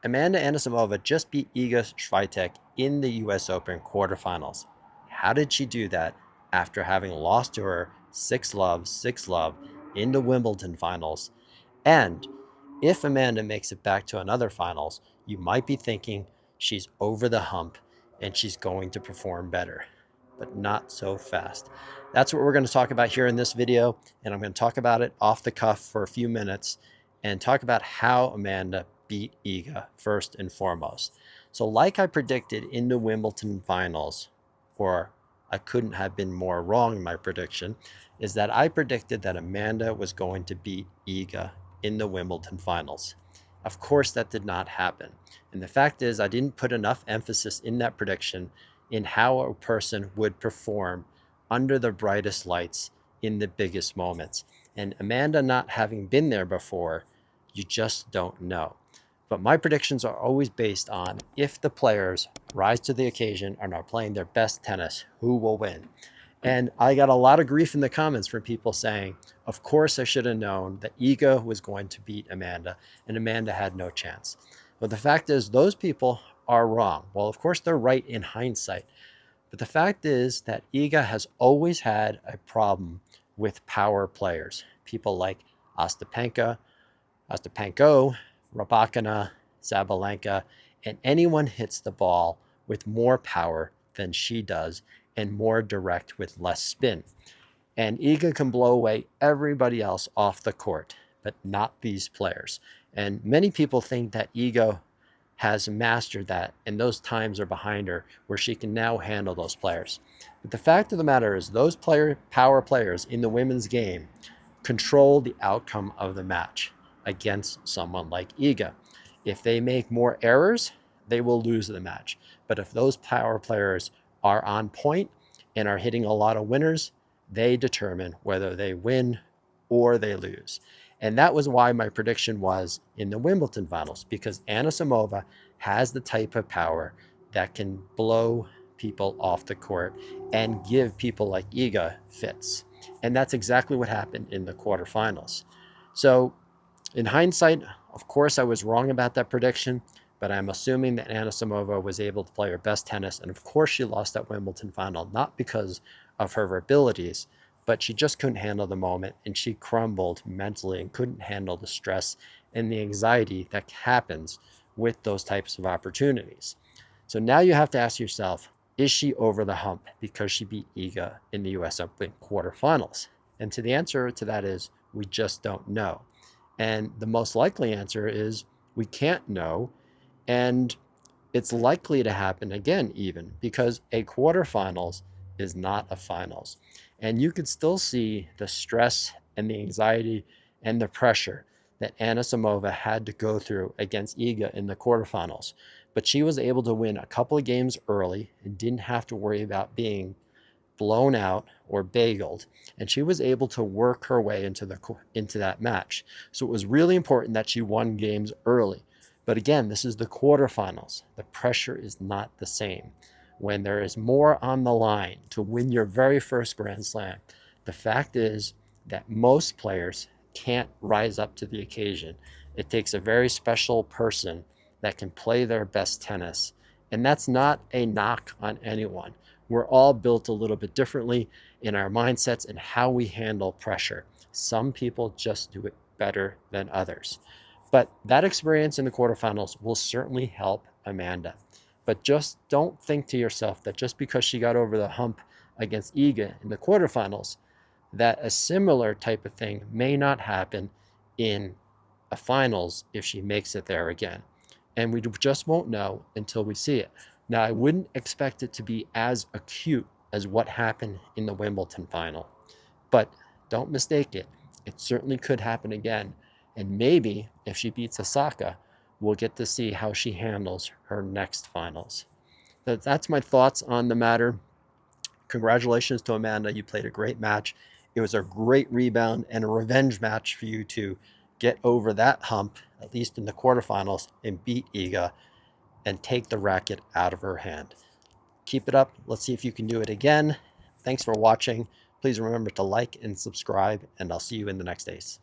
Amanda Anisimova just beat Iga Swiatek in the US Open quarterfinals. How did she do that after having lost to her 6-love, 6-love in the Wimbledon finals? And if Amanda makes it back to another finals, you might be thinking she's over the hump and she's going to perform better, but not so fast. That's what we're going to talk about here in this video, and I'm going to talk about it off the cuff for a few minutes and talk about how Amanda beat Iga first and foremost. So like I predicted in the Wimbledon finals, or I couldn't have been more wrong in my prediction, is that I predicted that Amanda was going to beat Iga in the Wimbledon finals. Of course, that did not happen. And the fact is, I didn't put enough emphasis in that prediction in how a person would perform under the brightest lights in the biggest moments. And Amanda not having been there before, you just don't know. But my predictions are always based on if the players rise to the occasion and are playing their best tennis, who will win? And I got a lot of grief in the comments from people saying, of course I should have known that Iga was going to beat Amanda and Amanda had no chance. But the fact is, those people are wrong. Well, of course they're right in hindsight. But the fact is that Iga has always had a problem with power players. People like Ostapenko, Rybakina, Sabalenka, and anyone hits the ball with more power than she does and more direct with less spin. And Iga can blow away everybody else off the court, but not these players. And many people think that Iga has mastered that, and those times are behind her where she can now handle those players. But the fact of the matter is those power players in the women's game control the outcome of the match against someone like Iga. If they make more errors, they will lose the match. But if those power players are on point and are hitting a lot of winners, they determine whether they win or they lose. And that was why my prediction was in the Wimbledon finals, because Anisamova has the type of power that can blow people off the court and give people like Iga fits. And that's exactly what happened in the quarterfinals. So in hindsight, of course, I was wrong about that prediction, but I'm assuming that Anisimova was able to play her best tennis. And of course, she lost that Wimbledon final, not because of her abilities, but she just couldn't handle the moment and she crumbled mentally and couldn't handle the stress and the anxiety that happens with those types of opportunities. So now you have to ask yourself, is she over the hump because she beat Iga in the US Open quarterfinals? And the answer to that is we just don't know. And the most likely answer is we can't know. And it's likely to happen again, even because a quarterfinals is not a finals. And you could still see the stress and the anxiety and the pressure that Anisimova had to go through against Iga in the quarterfinals. But she was able to win a couple of games early and didn't have to worry about being blown out or bageled, and she was able to work her way into that match. So it was really important that she won games early. But again, this is the quarterfinals. The pressure is not the same. When there is more on the line to win your very first Grand Slam, the fact is that most players can't rise up to the occasion. It takes a very special person that can play their best tennis. And that's not a knock on anyone. We're all built a little bit differently in our mindsets and how we handle pressure. Some people just do it better than others. But that experience in the quarterfinals will certainly help Amanda. But just don't think to yourself that just because she got over the hump against Iga in the quarterfinals, that a similar type of thing may not happen in a finals if she makes it there again. And we just won't know until we see it. Now, I wouldn't expect it to be as acute as what happened in the Wimbledon final. But don't mistake it. It certainly could happen again. And maybe if she beats Osaka, we'll get to see how she handles her next finals. That's my thoughts on the matter. Congratulations to Amanda. You played a great match. It was a great rebound and a revenge match for you to get over that hump, at least in the quarterfinals, and beat Iga and take the racket out of her hand. Keep it up. Let's see if you can do it again. Thanks for watching. Please remember to like and subscribe, and I'll see you in the next ace.